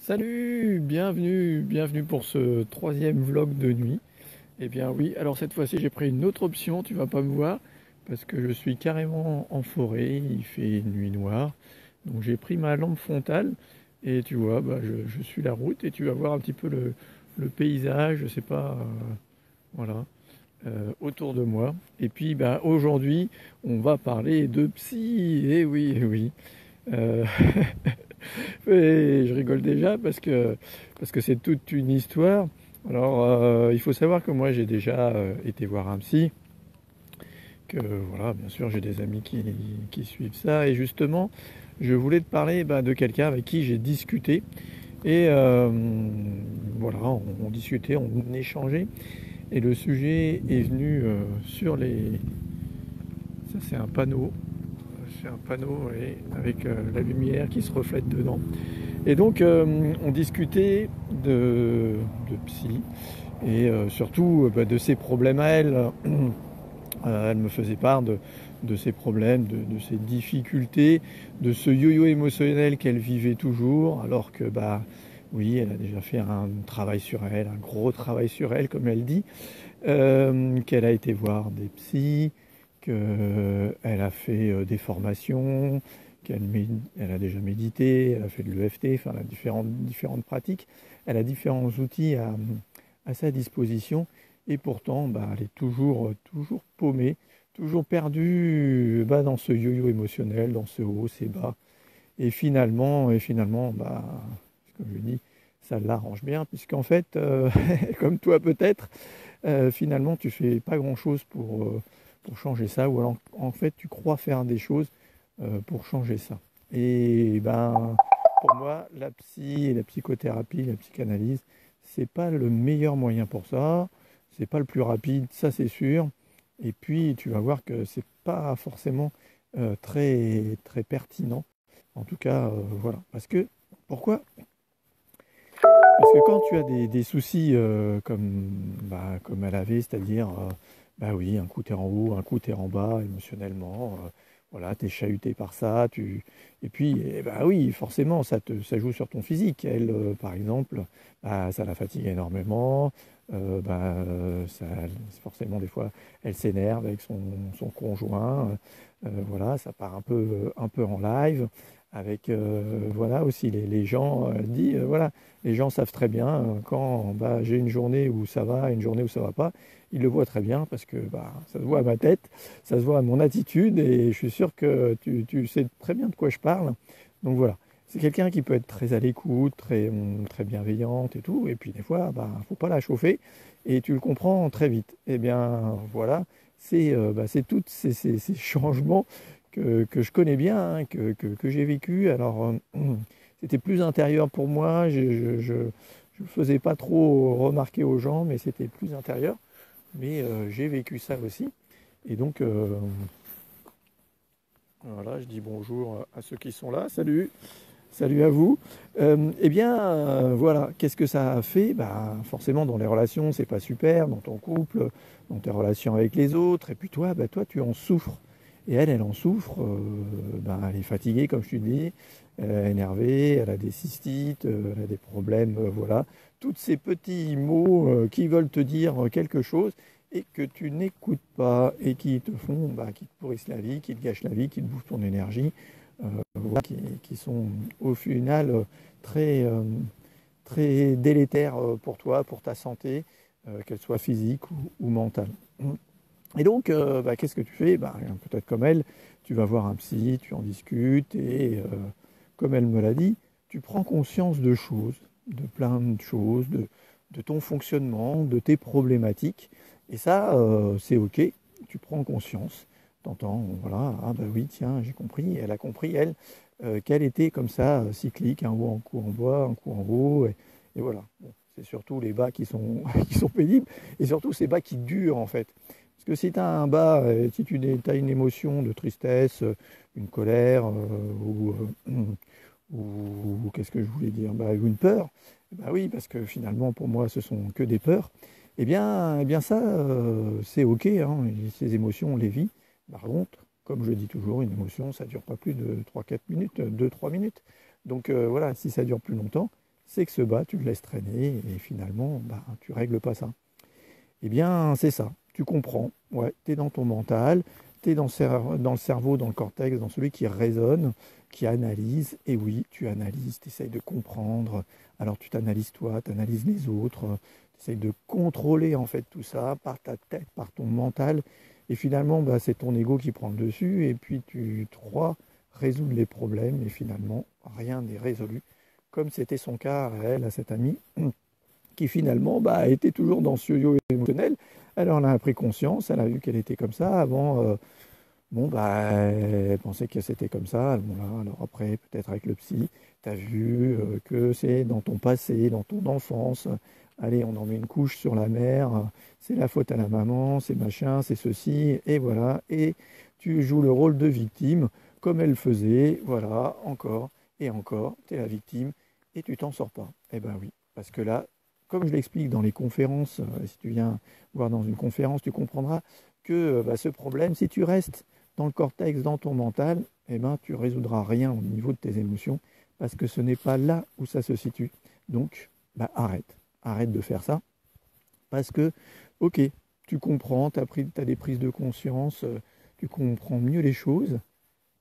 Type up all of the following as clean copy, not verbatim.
Salut, bienvenue pour ce troisième vlog de nuit. Eh bien oui, alors cette fois-ci j'ai pris une autre option, tu vas pas me voir, parce que je suis carrément en forêt, il fait nuit noire. Donc j'ai pris ma lampe frontale et tu vois, je suis la route et tu vas voir un petit peu le paysage, je sais pas, voilà, autour de moi. Et puis aujourd'hui, on va parler de psy, eh oui. Euh, Et je rigole déjà parce que c'est toute une histoire. Alors, il faut savoir que moi, j'ai déjà été voir un psy, que voilà, bien sûr, j'ai des amis qui suivent ça. Et justement, je voulais te parler de quelqu'un avec qui j'ai discuté. Et voilà, on discutait, on échangeait. Et le sujet est venu sur les... Ça, c'est un panneau. C'est un panneau avec la lumière qui se reflète dedans. Et donc, on discutait de psy et surtout de ses problèmes à elle. Elle me faisait part de ses problèmes, de ses difficultés, de ce yo-yo émotionnel qu'elle vivait toujours, alors que, oui, elle a déjà fait un travail sur elle, un gros travail sur elle, comme elle dit, qu'elle a été voir des psys, qu'elle a fait des formations, elle a déjà médité, elle a fait de l'EFT, enfin, elle a différentes pratiques. Elle a différents outils à sa disposition et pourtant, elle est toujours paumée, toujours perdue dans ce yo-yo émotionnel, dans ce haut, ces bas. Et finalement, comme je dis, ça l'arrange bien, puisqu'en fait, comme toi peut-être, finalement, tu fais pas grand-chose pour changer ça, ou alors en fait, tu crois faire des choses pour changer ça. Et pour moi, la psy et la psychothérapie, la psychanalyse, c'est pas le meilleur moyen pour ça, c'est pas le plus rapide, ça c'est sûr. Et puis, tu vas voir que c'est pas forcément très, très pertinent. En tout cas, voilà. Pourquoi? Parce que quand tu as des soucis comme elle avait, c'est-à-dire, oui, un coup t'es en haut, un coup t'es en bas émotionnellement, voilà, t'es chahuté par ça, et puis, oui, forcément, ça joue sur ton physique. Elle, par exemple, ça la fatigue énormément, forcément, des fois, elle s'énerve avec son conjoint, voilà, ça part un peu en live, avec, voilà, aussi les gens, voilà. Les gens savent très bien quand j'ai une journée où ça va, une journée où ça va pas. Ils le voient très bien parce que ça se voit à ma tête, ça se voit à mon attitude et je suis sûr que tu sais très bien de quoi je parle. Donc voilà, c'est quelqu'un qui peut être très à l'écoute, très bienveillante et tout. Et puis des fois, faut pas la chauffer et tu le comprends très vite. Eh bien voilà, c'est tous ces changements que je connais bien, hein, que j'ai vécu. Alors c'était plus intérieur pour moi. Je faisais pas trop remarquer aux gens, mais c'était plus intérieur. Mais j'ai vécu ça aussi. Et donc, voilà, je dis bonjour à ceux qui sont là. Salut à vous. Voilà, qu'est-ce que ça a fait? Forcément, dans les relations, c'est pas super, dans ton couple, dans tes relations avec les autres. Et puis toi, tu en souffres. Et elle en souffre. Elle est fatiguée, comme je te dis, énervée, elle a des cystites, elle a des problèmes, voilà. Tous ces petits mots qui veulent te dire quelque chose et que tu n'écoutes pas et qui te font, qui te pourrissent la vie, qui te gâchent la vie, qui te bouffent ton énergie, voilà, qui sont au final très, très délétères pour toi, pour ta santé, qu'elle soit physique ou mentale. Et donc, qu'est-ce que tu fais? Peut-être comme elle, tu vas voir un psy, tu en discutes, et comme elle me l'a dit, tu prends conscience de choses, de plein de choses, de ton fonctionnement, de tes problématiques. Et ça, c'est OK, tu prends conscience, t'entends, voilà, oui, tiens, j'ai compris, elle a compris, elle, qu'elle était comme ça, cyclique, un coup en bas, un coup en haut, et voilà. Bon, c'est surtout les bas qui sont, qui sont pénibles, et surtout ces bas qui durent en fait. Parce que si tu as un bas, si tu as une émotion de tristesse, une colère, ou qu'est-ce que je voulais dire, ou une peur, oui, parce que finalement pour moi ce sont que des peurs, eh bien ça, c'est OK, hein, et ces émotions on les vit. Par contre, comme je dis toujours, une émotion ça dure pas plus de 3-4 minutes, 2-3 minutes. Donc voilà, si ça dure plus longtemps, c'est que ce bas, tu le laisses traîner et finalement, tu règles pas ça. Eh bien, c'est ça. Tu comprends. Ouais, tu es dans ton mental, tu es dans le cerveau, dans le cortex, dans celui qui raisonne, qui analyse. Et oui, tu analyses, tu essayes de comprendre. Alors, tu t'analyses toi, tu analyses les autres. Tu essayes de contrôler en fait tout ça par ta tête, par ton mental. Et finalement, c'est ton ego qui prend le dessus. Et puis, tu crois résoudre les problèmes. Et finalement, rien n'est résolu. Comme c'était son cas à elle, à cette amie qui finalement était toujours dans ce yo-yo émotionnel. Alors elle en a pris conscience, elle a vu qu'elle était comme ça. Avant, elle pensait que c'était comme ça. Bon, là, alors après, peut-être avec le psy, tu as vu que c'est dans ton passé, dans ton enfance. Allez, on en met une couche sur la mère, c'est la faute à la maman, c'est machin, c'est ceci, et voilà. Et tu joues le rôle de victime, comme elle faisait, voilà, encore et encore, tu es la victime, et tu t'en sors pas. Eh ben oui, parce que là, comme je l'explique dans les conférences, si tu viens voir dans une conférence, tu comprendras que ce problème, si tu restes dans le cortex, dans ton mental, eh ben, tu ne résoudras rien au niveau de tes émotions parce que ce n'est pas là où ça se situe. Donc, arrête. Arrête de faire ça parce que, ok, tu comprends, tu as des prises de conscience, tu comprends mieux les choses,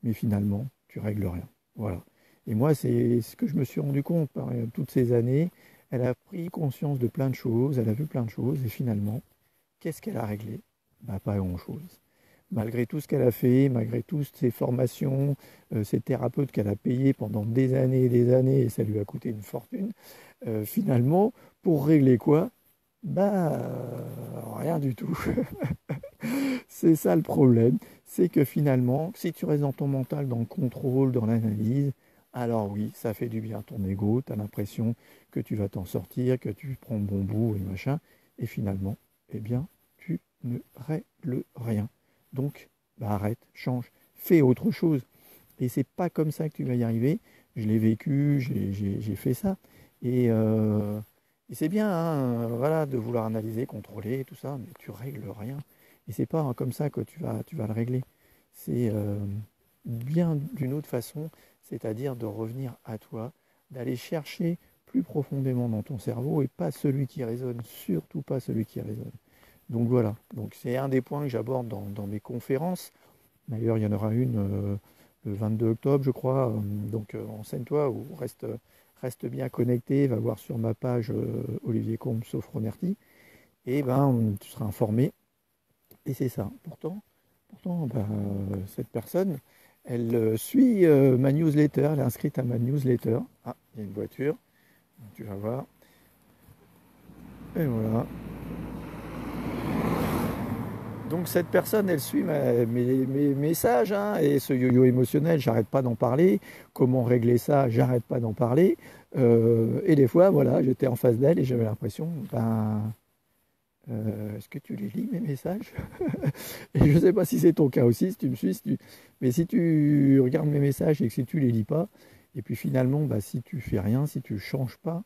mais finalement, tu règles rien. Voilà. Et moi, c'est ce que je me suis rendu compte par toutes ces années. Elle a pris conscience de plein de choses, elle a vu plein de choses, et finalement, qu'est-ce qu'elle a réglé? Pas grand-chose. Malgré tout ce qu'elle a fait, malgré toutes ses formations, ces thérapeutes qu'elle a payés pendant des années et des années, et ça lui a coûté une fortune, finalement, pour régler quoi? Rien du tout. C'est ça le problème, c'est que finalement, si tu restes dans ton mental, dans le contrôle, dans l'analyse, alors oui, ça fait du bien à ton ego, tu as l'impression que tu vas t'en sortir, que tu prends bon bout et machin, et finalement, eh bien, tu ne règles rien. Donc, arrête, change, fais autre chose. Et c'est pas comme ça que tu vas y arriver. Je l'ai vécu, j'ai fait ça. Et, euh, et c'est bien, hein, voilà, de vouloir analyser, contrôler, tout ça, mais tu règles rien. Et c'est pas comme ça que tu vas le régler. C'est bien d'une autre façon, c'est-à-dire de revenir à toi, d'aller chercher plus profondément dans ton cerveau et pas celui qui résonne, surtout pas celui qui résonne. Donc voilà, donc c'est un des points que j'aborde dans mes conférences. D'ailleurs, il y en aura une le 22 octobre, je crois. Donc enseigne-toi ou reste bien connecté, va voir sur ma page Olivier Combe Sofronerty, et tu seras informé. Et c'est ça. Pourtant cette personne, elle suit ma newsletter, elle est inscrite à ma newsletter. Ah, il y a une voiture, tu vas voir. Et voilà. Donc cette personne, elle suit mes messages, hein, et ce yo-yo émotionnel, j'arrête pas d'en parler. Comment régler ça, j'arrête pas d'en parler. Et des fois, voilà, j'étais en face d'elle et j'avais l'impression, est-ce que tu les lis mes messages? Et je ne sais pas si c'est ton cas aussi, si tu me suis, mais si tu regardes mes messages et que si tu les lis pas, et puis finalement, si tu fais rien, si tu changes pas,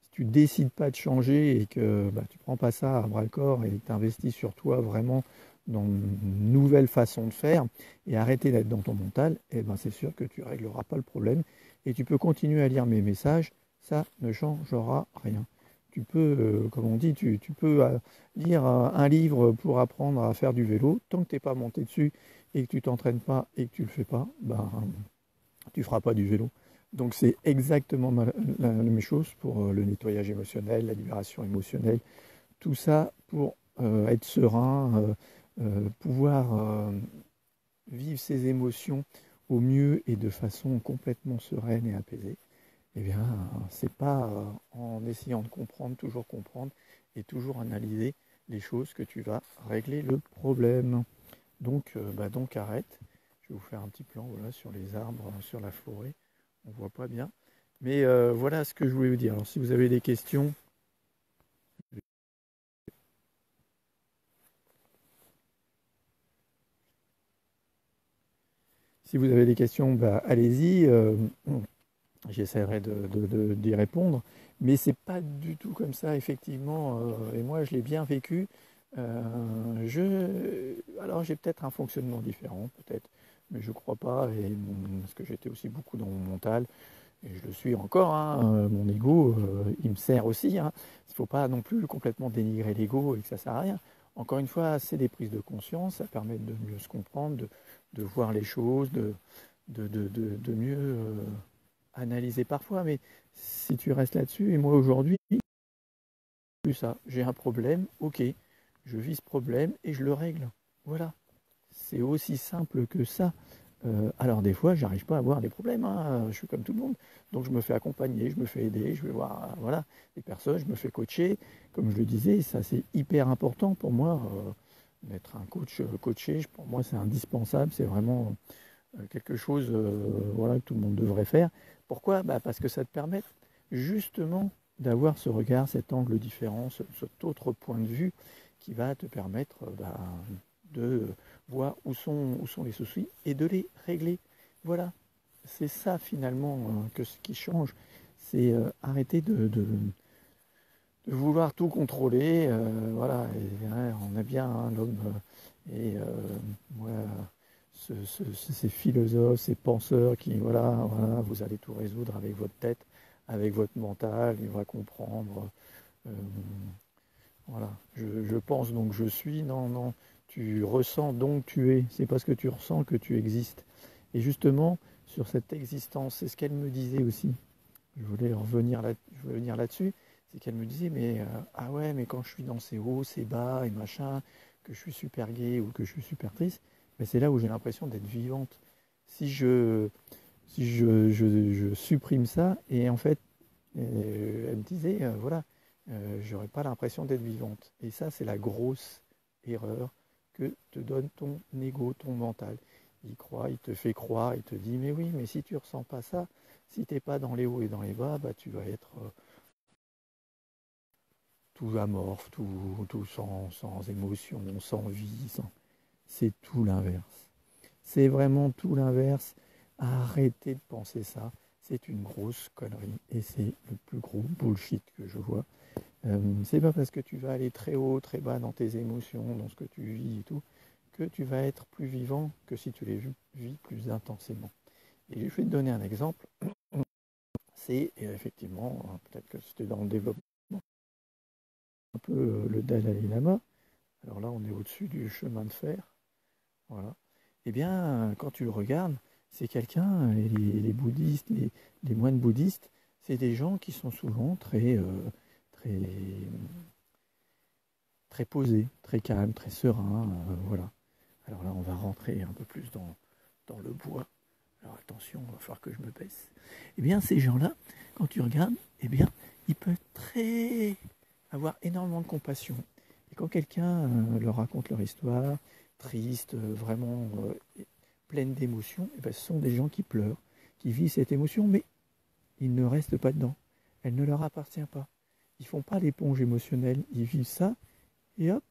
si tu décides pas de changer et que tu prends pas ça à bras le corps et que tu investis sur toi vraiment dans une nouvelle façon de faire et arrêter d'être dans ton mental, c'est sûr que tu régleras pas le problème et tu peux continuer à lire mes messages, ça ne changera rien. Tu peux, comme on dit, tu peux lire un livre pour apprendre à faire du vélo. Tant que tu n'es pas monté dessus et que tu t'entraînes pas et que tu ne le fais pas, tu ne feras pas du vélo. Donc c'est exactement la même chose pour le nettoyage émotionnel, la libération émotionnelle, tout ça pour être serein, pouvoir vivre ses émotions au mieux et de façon complètement sereine et apaisée. Eh bien, c'est pas en essayant de comprendre, toujours comprendre et toujours analyser les choses que tu vas régler le problème. Donc arrête. Je vais vous faire un petit plan voilà, sur les arbres, sur la forêt. On voit pas bien. Mais voilà ce que je voulais vous dire. Alors si vous avez des questions, allez-y. J'essaierai d'y répondre. Mais c'est pas du tout comme ça, effectivement. Et moi, je l'ai bien vécu. Alors, j'ai peut-être un fonctionnement différent, peut-être, mais je crois pas. Parce que j'étais aussi beaucoup dans mon mental. et je le suis encore, hein, mon ego, il me sert aussi, hein. Il ne faut pas non plus complètement dénigrer l'ego et que ça ne sert à rien. Encore une fois, c'est des prises de conscience, ça permet de mieux se comprendre, de voir les choses, de mieux analyser parfois. Mais si tu restes là-dessus, et moi aujourd'hui, plus ça, j'ai un problème, ok, je vis ce problème et je le règle. Voilà, c'est aussi simple que ça. Alors des fois, j'arrive pas à avoir des problèmes, hein, je suis comme tout le monde. Donc je me fais accompagner, je me fais aider, je vais voir voilà, des personnes, je me fais coacher. Comme je le disais, ça c'est hyper important pour moi. D'être un coach coaché, pour moi c'est indispensable, c'est vraiment quelque chose voilà, que tout le monde devrait faire. Pourquoi? Parce que ça te permet justement d'avoir ce regard, cet angle différent, cet autre point de vue qui va te permettre de voir où sont les soucis et de les régler. Voilà, c'est ça finalement que ce qui change, c'est arrêter de vouloir tout contrôler. Voilà, et, hein, on a bien hein, l'homme et moi, ces philosophes, ces penseurs qui, voilà, vous allez tout résoudre avec votre tête, avec votre mental, il va comprendre. Euh, voilà, je pense donc je suis. Non, non, tu ressens donc tu es. C'est parce que tu ressens que tu existes. Et justement, sur cette existence, c'est ce qu'elle me disait aussi. Je voulais venir là-dessus. C'est qu'elle me disait, mais ah ouais, mais quand je suis dans ces hauts, ces bas et machin, que je suis super gai ou que je suis super triste, ben c'est là où j'ai l'impression d'être vivante. Si je, si je supprime ça, et en fait, elle me disait, voilà, j'aurais pas l'impression d'être vivante. Et ça, c'est la grosse erreur que te donne ton ego, ton mental. Il croit, il te fait croire, il te dit, mais oui, mais si tu ressens pas ça, si tu n'es pas dans les hauts et dans les bas, tu vas être tout amorphe, tout sans émotion, sans vie. C'est tout l'inverse. C'est vraiment tout l'inverse. Arrêtez de penser ça. C'est une grosse connerie et c'est le plus gros bullshit que je vois. C'est pas parce que tu vas aller très haut, très bas dans tes émotions, dans ce que tu vis et tout, que tu vas être plus vivant que si tu les vis plus intensément. Et je vais te donner un exemple. C'est effectivement, peut-être que c'était dans le développement, un peu le Dalai Lama. Alors là, on est au-dessus du chemin de fer. Voilà. Eh bien, quand tu le regardes, c'est quelqu'un, les bouddhistes, les moines bouddhistes, c'est des gens qui sont souvent très, très posés, très calmes, très sereins. Voilà. Alors là, on va rentrer un peu plus dans le bois. Alors attention, il va falloir que je me baisse. Eh bien, ces gens-là, quand tu regardes, eh bien, ils peuvent avoir énormément de compassion. Et quand quelqu'un leur raconte leur histoire, triste, vraiment pleine d'émotions, eh bien, ce sont des gens qui pleurent, qui vivent cette émotion, mais ils ne restent pas dedans. Elle ne leur appartient pas. Ils ne font pas l'éponge émotionnelle, ils vivent ça, et hop,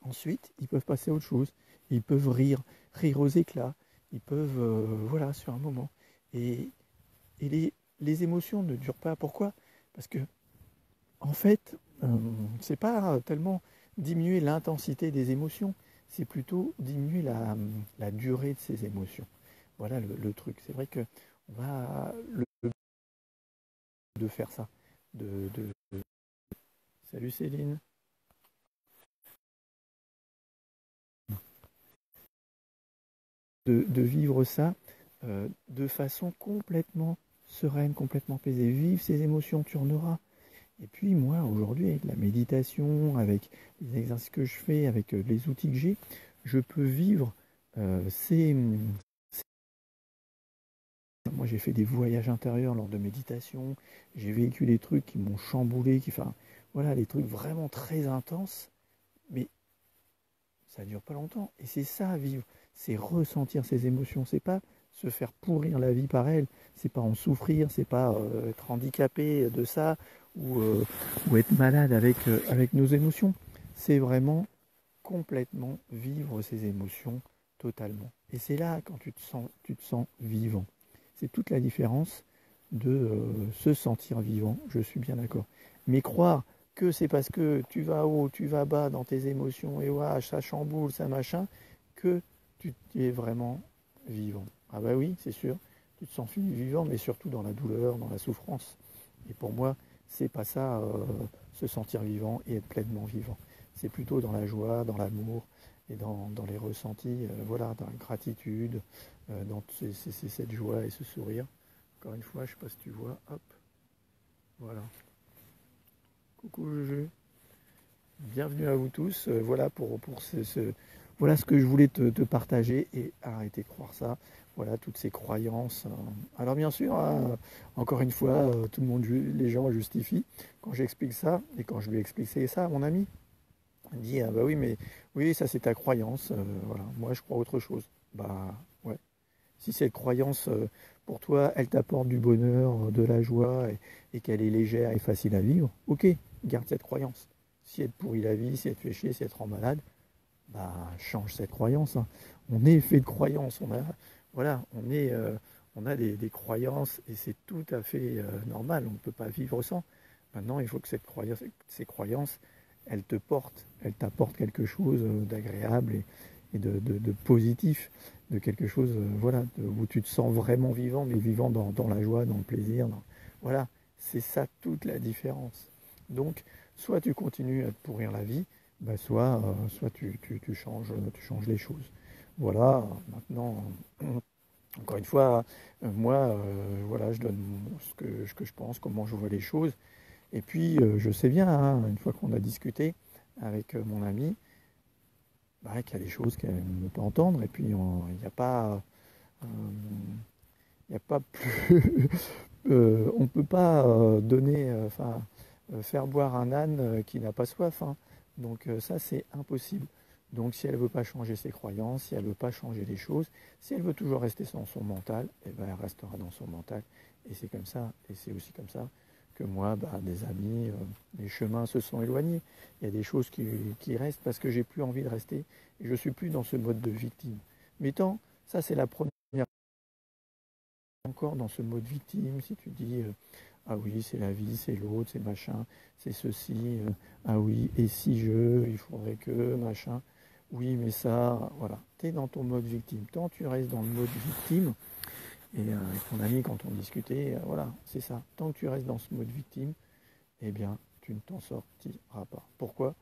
ensuite, ils peuvent passer à autre chose. Ils peuvent rire aux éclats. Ils peuvent, voilà, sur un moment. Et, et les émotions ne durent pas. Pourquoi? Parce que, en fait, c'est pas tellement diminuer l'intensité des émotions, c'est plutôt diminuer la durée de ces émotions. Voilà le truc. C'est vrai que on va de faire ça. Salut Céline. De vivre ça de façon complètement sereine, complètement paisible. Vive ces émotions, tu en auras. Et puis moi, aujourd'hui, avec la méditation, avec les exercices que je fais, avec les outils que j'ai, je peux vivre ces... Moi, j'ai fait des voyages intérieurs lors de méditation, j'ai vécu des trucs qui m'ont chamboulé, enfin, voilà, des trucs vraiment très intenses, mais ça dure pas longtemps. Et c'est ça, vivre, c'est ressentir ses émotions, c'est pas se faire pourrir la vie par elles, c'est pas en souffrir, c'est pas être handicapé de ça ou être malade avec nos émotions. C'est vraiment complètement vivre ses émotions totalement. Et c'est là quand tu te sens vivant. C'est toute la différence de se sentir vivant, je suis bien d'accord. Mais croire que c'est parce que tu vas haut, tu vas bas dans tes émotions, et ouais, ça chamboule, ça machin, que tu es vraiment vivant. Ah bah oui, c'est sûr. tu te sens vivant, mais surtout dans la douleur, dans la souffrance. Et pour moi, c'est pas ça, se sentir vivant et être pleinement vivant. C'est plutôt dans la joie, dans l'amour et dans les ressentis, voilà, dans la gratitude, dans cette joie et ce sourire. Encore une fois, je ne sais pas si tu vois, hop, voilà. Coucou Juju, bienvenue à vous tous. Voilà voilà ce que je voulais te partager et arrêter de croire ça. Voilà toutes ces croyances. Alors bien sûr, hein, encore une fois, tout le monde, les gens justifient. Quand j'explique ça et quand je lui ai expliqué ça à mon ami, il dit ah bah oui mais oui ça c'est ta croyance. Voilà, moi je crois autre chose. Bah ouais. Si cette croyance pour toi elle t'apporte du bonheur, de la joie et qu'elle est légère et facile à vivre, ok, garde cette croyance. Si elle te pourrit la vie, si elle te fait chier, si elle te rend malade, bah change cette croyance, hein. On est fait de croyances, voilà, on a des croyances et c'est tout à fait normal, on ne peut pas vivre sans. Maintenant, il faut que ces croyances, elles t'apportent quelque chose d'agréable et de positif, de quelque chose voilà, où tu te sens vraiment vivant, mais vivant dans la joie, dans le plaisir. Voilà, c'est ça toute la différence. Donc, soit tu continues à te pourrir la vie, bah soit tu changes les choses. Voilà, maintenant, encore une fois, moi, voilà, je donne ce que je pense, comment je vois les choses. Et puis, je sais bien, hein, une fois qu'on a discuté avec mon ami, bah, qu'il y a des choses qu'elle ne veut pas entendre. Et puis, il n'y a pas, euh, il n'y a pas plus, on ne peut pas donner, enfin, faire boire un âne qui n'a pas soif, hein. Donc ça, c'est impossible. Donc si elle ne veut pas changer ses croyances, si elle ne veut pas changer les choses, si elle veut toujours rester dans son mental, eh ben, elle restera dans son mental. Et c'est comme ça, et c'est aussi comme ça que moi, bah, des amis, les chemins se sont éloignés. Il y a des choses qui restent parce que j'ai plus envie de rester. Et je ne suis plus dans ce mode de victime. Mais tant, ça c'est la première encore dans ce mode victime, si tu dis ah oui, c'est la vie, c'est l'autre, c'est machin, c'est ceci, ah oui, et si il faudrait que, machin, oui, mais ça, voilà, tu es dans ton mode victime. Tant tu restes dans le mode victime, et avec ton ami, quand on discutait, voilà, c'est ça. Tant que tu restes dans ce mode victime, eh bien, tu ne t'en sortiras pas. Pourquoi?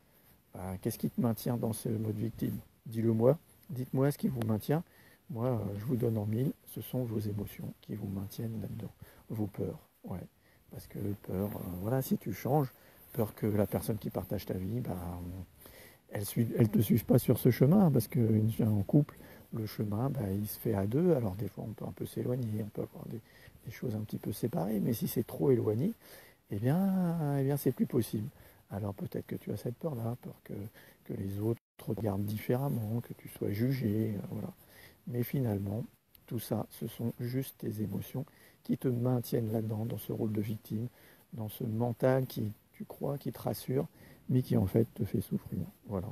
Bah, qu'est-ce qui te maintient dans ce mode victime? Dis-le moi, dites-moi ce qui vous maintient. Moi, je vous donne en mille, ce sont vos émotions qui vous maintiennent là-dedans. Vos peurs, ouais. Parce que peur, voilà, si tu changes, peur que la personne qui partage ta vie, bah, elle te suive pas sur ce chemin, parce qu'en couple, le chemin, bah, il se fait à deux. Alors des fois, on peut un peu s'éloigner, on peut avoir des choses un petit peu séparées, mais si c'est trop éloigné, eh bien c'est plus possible. Alors peut-être que tu as cette peur-là, peur que les autres te regardent différemment, que tu sois jugé, voilà. Mais finalement, tout ça, ce sont juste tes émotions qui te maintiennent là-dedans, dans ce rôle de victime, dans ce mental qui, tu crois, qui te rassure, mais qui en fait te fait souffrir. Voilà.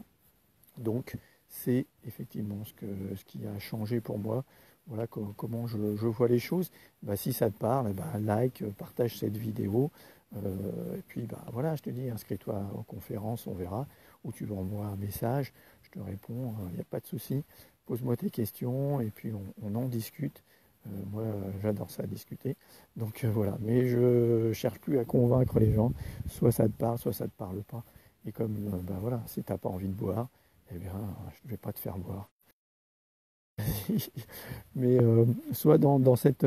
Donc, c'est effectivement ce qui a changé pour moi. Voilà comment je vois les choses. Bah, si ça te parle, bah, like, partage cette vidéo. Et puis, bah, voilà, je te dis, inscris-toi en conférence, on verra. Ou tu m'envoies un message, je te réponds, il n'y a pas de souci. Pose-moi tes questions et puis on en discute. Moi, j'adore ça, discuter. Donc voilà, mais je cherche plus à convaincre les gens. Soit ça te parle, soit ça ne te parle pas. Et comme, bah voilà, si tu n'as pas envie de boire, eh bien, je ne vais pas te faire boire. Mais soit dans cette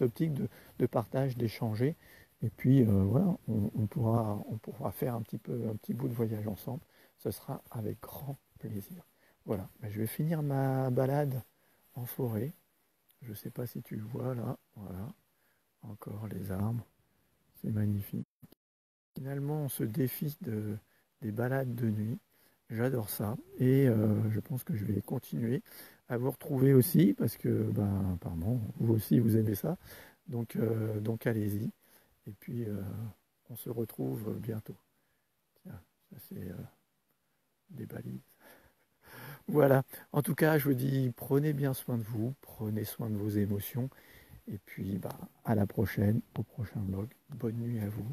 optique de partage, d'échanger. Et puis voilà, on pourra faire un petit bout de voyage ensemble. Ce sera avec grand plaisir. Voilà, ben, je vais finir ma balade en forêt. Je ne sais pas si tu le vois là. Voilà, encore les arbres. C'est magnifique. Finalement, on se défie des balades de nuit. J'adore ça et je pense que je vais continuer à vous retrouver aussi parce que, ben, apparemment, vous aussi, vous aimez ça. Donc allez-y. Et puis, on se retrouve bientôt. Tiens, ça c'est des balises. Voilà. En tout cas, je vous dis, prenez bien soin de vous, prenez soin de vos émotions. Et puis, bah, à la prochaine, au prochain vlog. Bonne nuit à vous.